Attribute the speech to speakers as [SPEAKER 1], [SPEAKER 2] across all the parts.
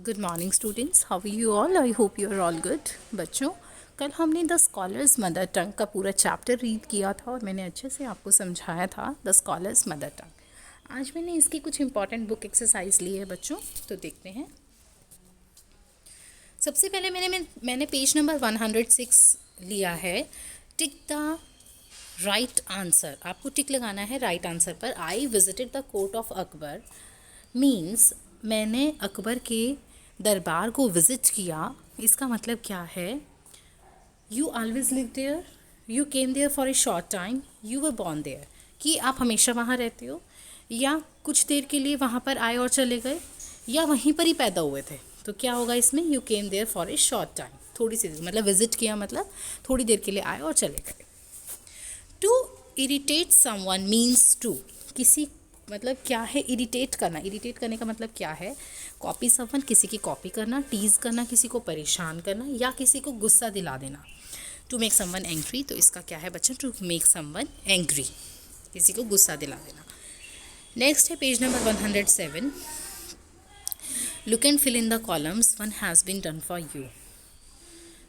[SPEAKER 1] Good morning students, how are you all? I hope you are all good. बच्चों, कल हमने the scholars mother tongue का पूरा chapter read किया था और मैंने अच्छे से आपको समझाया था द स्कॉलर्स मदर टंग। आज मैंने इसकी कुछ इंपॉर्टेंट बुक एक्सरसाइज ली है बच्चों, तो देखते हैं। सबसे पहले मैंने पेज नंबर 106 लिया है। टिक द राइट आंसर, आपको टिक लगाना है राइट आंसर पर। I visited the court of Akbar means मैंने अकबर के दरबार को विज़िट किया। इसका मतलब क्या है? You always live there, you came there for a short time, you were born there, कि आप हमेशा वहाँ रहते हो, या कुछ देर के लिए वहाँ पर आए और चले गए, या वहीं पर ही पैदा हुए थे। तो क्या होगा इसमें? You came there for a short time, थोड़ी सी मतलब विजिट किया मतलब थोड़ी देर के लिए आए और चले गए। To irritate someone means to, किसी मतलब क्या है? इरिटेट करना। इरिटेट करने का मतलब क्या है? कॉपी समवन, किसी की कॉपी करना, टीज करना, किसी को परेशान करना, या किसी को गुस्सा दिला देना। टू मेक समवन एंग्री, तो इसका क्या है बच्चों? टू मेक समवन एंग्री, किसी को गुस्सा दिला देना। नेक्स्ट है page number 107। Look and fill in the columns, one has been done for you.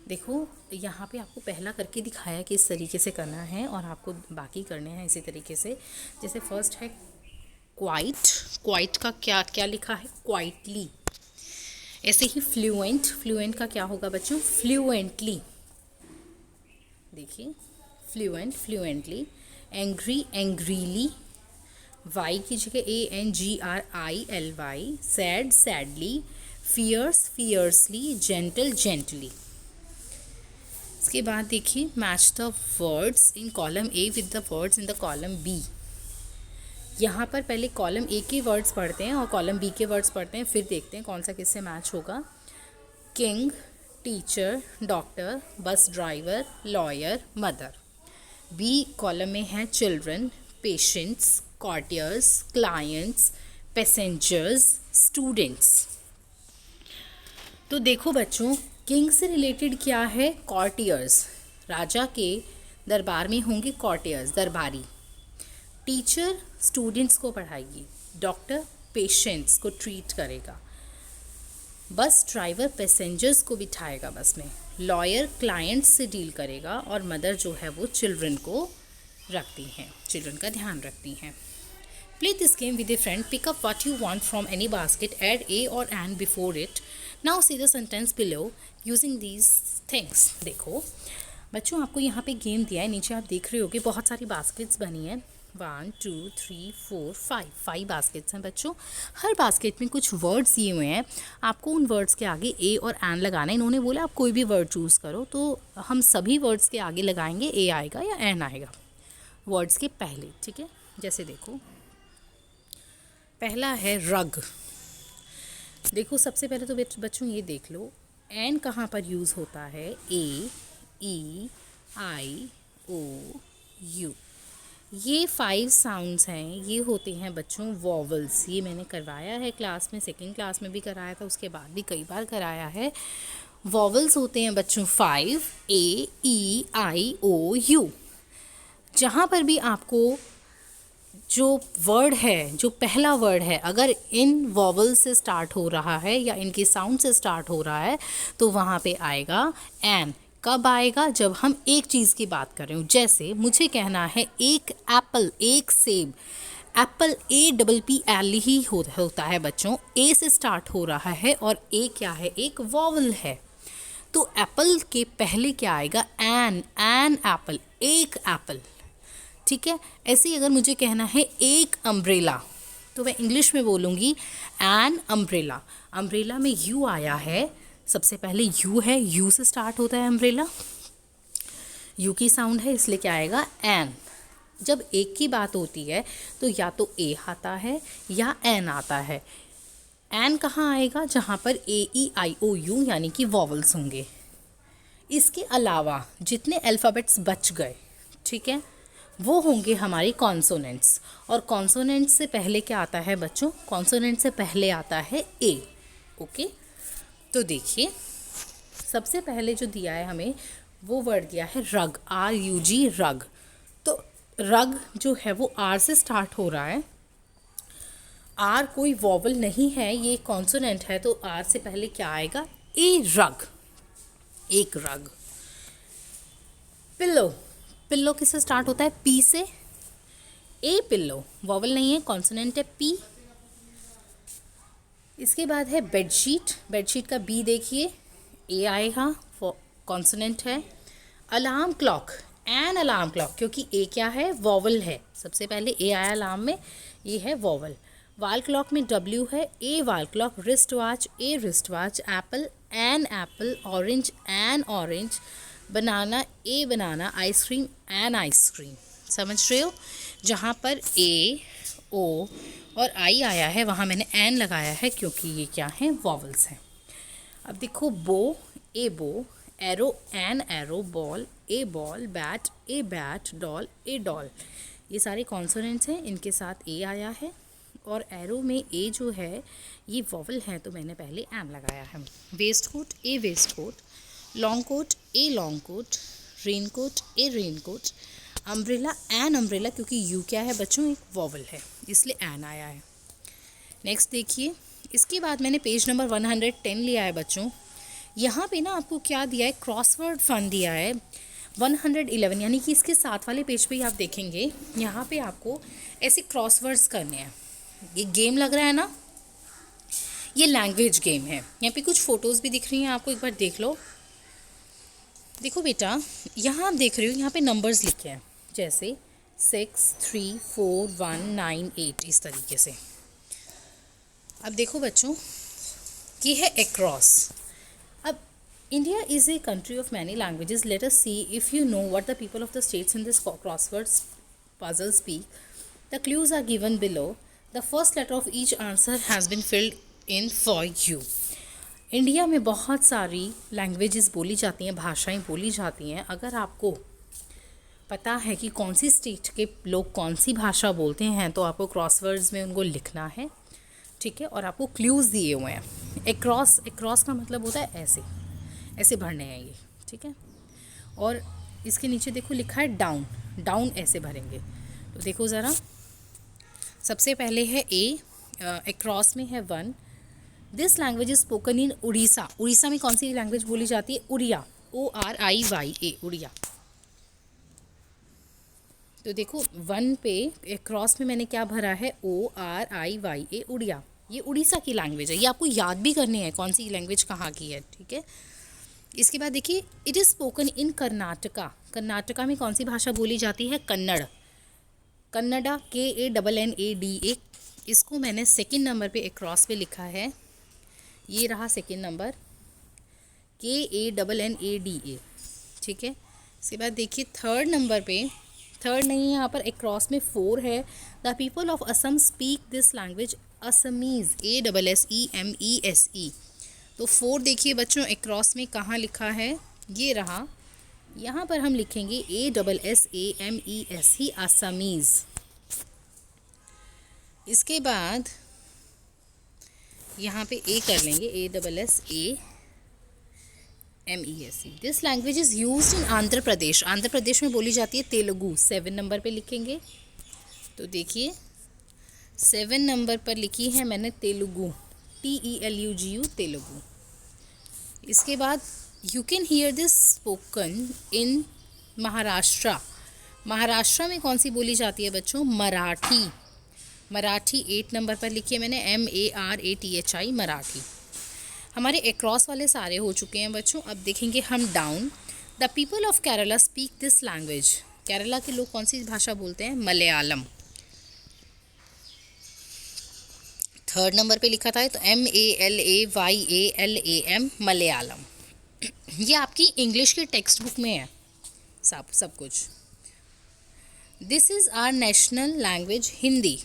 [SPEAKER 1] देखो यहाँ पे आपको पहला करके दिखाया कि इस तरीके से करना है और आपको बाकी करने हैं इसी तरीके से। जैसे फर्स्ट है क्वाइट, क्वाइट का क्या क्या लिखा है? क्वाइटली। ऐसे ही फ्लुएंट, फ्लुएंट का क्या होगा बच्चों? फ्लुएंटली। देखिए fluent, fluently. Angry, angrily. Y की जगह ANGRILY। Sad, sadly. Fierce, fiercely. Gentle, gently. इसके बाद देखिए match the words in column A with the words in the column B. यहाँ पर पहले कॉलम ए के वर्ड्स पढ़ते हैं और कॉलम बी के वर्ड्स पढ़ते हैं, फिर देखते हैं कौन सा किससे मैच होगा। King, teacher, doctor, bus driver, lawyer, mother. B column में है children, patients, courtiers, clients, passengers, students. तो देखो बच्चों, किंग से रिलेटेड क्या है? कॉर्टियर्स, राजा के दरबार में होंगे कॉर्टियर्स, दरबारी। टीचर स्टूडेंट्स को पढ़ाएगी, डॉक्टर पेशेंट्स को ट्रीट करेगा, बस ड्राइवर पैसेंजर्स को बिठाएगा बस में, लॉयर क्लाइंट्स से डील करेगा, और मदर जो है वो चिल्ड्रन को रखती हैं, चिल्ड्रन का ध्यान रखती हैं। Play this game with a friend. Pick up what you want from any basket. Add a or an before it. Now see the sentence below using these things. देखो बच्चों, आपको यहाँ पे गेम दिया है, नीचे आप देख रहे हो कि बहुत सारी बास्केट्स बनी हैं। 1 2 3 4 5 बास्केट्स हैं बच्चों। हर बास्केट में कुछ वर्ड्स दिए हुए हैं, आपको उन वर्ड्स के आगे ए और एन लगाना है। इन्होंने बोला आप कोई भी वर्ड चूज़ करो, तो हम सभी वर्ड्स के आगे लगाएंगे ए आएगा या एन आएगा वर्ड्स के पहले, ठीक है। जैसे देखो पहला है रग। देखो सबसे पहले तो बच्चों ये देख लो एन कहाँ पर यूज़ होता है? AEIOU। ये 5 साउंड्स हैं, ये होते हैं बच्चों वॉवल्स। ये मैंने करवाया है क्लास में, सेकेंड क्लास में भी कराया था, उसके बाद भी कई बार कराया है। वॉवल्स होते हैं बच्चों 5, AEIOU। जहाँ पर भी आपको जो वर्ड है, जो पहला वर्ड है, अगर इन वॉवल से स्टार्ट हो रहा है या इनके साउंड से स्टार्ट हो रहा है, तो वहाँ पे आएगा एन। कब आएगा? जब हम एक चीज़ की बात कर रहे हो। जैसे मुझे कहना है एक एप्पल, एक सेब। एप्पल APPL ही होता है बच्चों, ए से स्टार्ट हो रहा है और ए क्या है? एक वॉवल है। तो एप्पल के पहले क्या आएगा? एन एप्पल, एक एप्पल, ठीक है। ऐसे ही अगर मुझे कहना है एक अम्ब्रेला, तो मैं इंग्लिश में बोलूँगी एन अम्ब्रेला। अम्ब्रेला में यू आया है, सबसे पहले यू है, यू से स्टार्ट होता है अम्ब्रेला, यू की साउंड है, इसलिए क्या आएगा? एन। जब एक की बात होती है तो या तो ए आता है या एन आता है। एन कहाँ आएगा? जहाँ पर AEIOU यानी कि वॉवल्स होंगे। इसके अलावा जितने अल्फ़ाबेट्स बच गए, ठीक है, वो होंगे हमारी कॉन्सोनेंट्स। और कॉन्सोनेंट्स से पहले क्या आता है बच्चों? कॉन्सोनेंट से पहले आता है ए। ओके, तो देखिए सबसे पहले जो दिया है हमें वो वर्ड दिया है रग, RUG, रग। तो रग जो है वो आर से स्टार्ट हो रहा है आर कोई वॉवल नहीं है, ये कॉन्सोनेंट है, तो आर से पहले क्या आएगा? ए रग, एक रग। पिल्लो, पिल्लो किससे स्टार्ट होता है? पी से। ए पिल्लो वॉवल नहीं है, कॉन्सोनेंट है पी। इसके बाद है बेडशीट, बेडशीट का बी देखिए, ए आएगा, कॉन्सोनेंट है। Alarm clock, an alarm clock, क्योंकि ए क्या है? वॉवल है, सबसे पहले ए आया अलार्म में, ये है वॉवल। वाल क्लॉक में डब्ल्यू है, a wall clock. Wrist watch, a wrist watch. Apple, an apple. Orange, an orange. Banana, a banana. Ice cream, an ice cream. समझ रहे हो? जहाँ पर ए, ओ और आई आया है वहाँ मैंने एन लगाया है, क्योंकि ये क्या हैं? वॉवल्स हैं। अब देखो बो, ए बो। Arrow, an arrow. Ball, A ball. Bat, a bat. Doll, A doll. ये सारे कॉन्सोनेंट्स हैं, इनके साथ ए आया है, और एरो में ए जो है ये वॉवल है, तो मैंने पहले एन लगाया है। Waistcoat, a waistcoat. Long coat, a long coat. Raincoat, a raincoat. Umbrella, an umbrella, क्योंकि यू क्या है बच्चों? एक वॉवल है, इसलिए एन आया है। नेक्स्ट देखिए, इसके बाद मैंने पेज नंबर 110 लिया है बच्चों। यहाँ पे ना आपको क्या दिया है? क्रॉसवर्ड फन दिया है 111, यानी कि इसके साथ वाले पेज पे ही आप देखेंगे, यहाँ पे आपको ऐसे क्रॉसवर्ड्स करने हैं। ये गेम लग रहा है ना, ये लैंग्वेज गेम है। यहाँ पे कुछ फ़ोटोज़ भी दिख रही हैं आपको, एक बार देख लो। देखो बेटा, यहाँ आप देख रहे हो, यहाँ पे नंबर्स लिखे हैं, जैसे 6, 3, 4, 1, 9, 8, इस तरीके से। अब देखो बच्चों, ये है अक्रॉस। अब India is a country of many languages. Let us C if you know what the people of the states in this crosswords puzzle speak. The clues are given below. The first letter of each answer has been filled in for you. India में बहुत सारी languages बोली जाती हैं, भाषाएं बोली जाती हैं। अगर आपको पता है कि कौन सी स्टेट के लोग कौन सी भाषा बोलते हैं, तो आपको क्रॉसवर्ड्स में उनको लिखना है, ठीक है। और आपको क्लूज़ दिए हुए हैं। एक्रॉस, एक्रॉस का मतलब होता है ऐसे, ऐसे भरने हैं ये, ठीक है। और इसके नीचे देखो लिखा है डाउन, डाउन ऐसे भरेंगे। तो देखो ज़रा, सबसे पहले है ए, एक्रॉस में है 1। This language is spoken in Orissa. Orissa में कौन सी लैंग्वेज बोली जाती है? उड़िया, ORIYA, उड़िया। तो देखो 1 पे एक्रॉस में मैंने क्या भरा है? ORIYA, उड़िया। ये उड़ीसा की लैंग्वेज है, ये आपको याद भी करनी है कौन सी लैंग्वेज कहाँ की है, ठीक है। इसके बाद देखिए, it is spoken in Karnataka. Karnataka में कौन सी भाषा बोली जाती है? कन्नड़, कन्नडा, KANNADA। इसको मैंने सेकंड नंबर पे एक्रॉस पे लिखा है, ये रहा सेकंड नंबर, KANNADA, ठीक है। इसके बाद देखिए थर्ड नंबर पे, थर्ड नहीं है यहाँ पर, एक्रॉस में 4 है। The people of Assam speak this language Assamese, ASSEMESE। तो 4 देखिए बच्चों एक्रॉस में कहाँ लिखा है? ये रहा, यहाँ पर हम लिखेंगे ASSAMESE, असमीज़। इसके बाद यहाँ पे ए कर लेंगे, ASSAMESE। This language is used in Andhra Pradesh. Andhra Pradesh में बोली जाती है तेलुगु। 7 नंबर पे लिखेंगे। तो देखिए 7 नंबर पर लिखी है मैंने तेलुगु, TELUGU, तेलुगु। इसके बाद you can hear this spoken in Maharashtra. Maharashtra में कौन सी बोली जाती है बच्चों? मराठी। मराठी 8 नंबर पर लिखी है मैंने, MARATHI, मराठी। हमारे एक्रॉस वाले सारे हो चुके हैं बच्चों। अब देखेंगे हम down. The people of Kerala speak this language. Kerala के लोग कौन सी भाषा बोलते हैं? मलयालम। थर्ड नंबर पे लिखा था तो MALAYALAM, मलयालम। ये आपकी इंग्लिश की टेक्स्ट बुक में है सब कुछ। This is our national language, Hindi.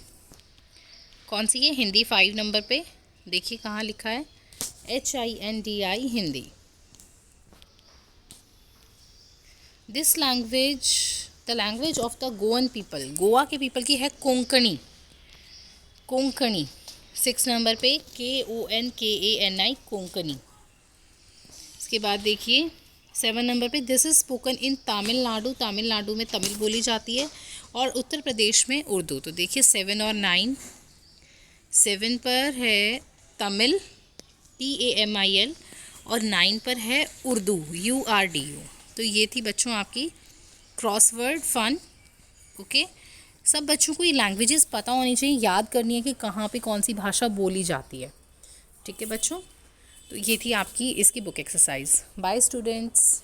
[SPEAKER 1] कौन सी है? हिंदी। 5 नंबर पे देखिए कहाँ लिखा है, HINDI, Hindi. This language, the language of the Goan people. Goa के पीपल की है कोंकणी, कोंकणी। 6 नंबर पे KONKANI, कोंकणी। इसके बाद देखिए 7 नंबर पे, this is spoken in Tamil Nadu. Tamil Nadu में तमिल बोली जाती है, और उत्तर प्रदेश में उर्दू। तो देखिए 7 और 9, 7 पर है तमिल, TAMIL, और 9 पर है उर्दू, URDU। तो ये थी बच्चों आपकी क्रॉसवर्ड फन। ओके, सब बच्चों को ये लैंग्वेजेस पता होनी चाहिए, याद करनी है कि कहाँ पे कौन सी भाषा बोली जाती है। ठीक है बच्चों, तो ये थी आपकी इसकी बुक एक्सरसाइज। Bye students.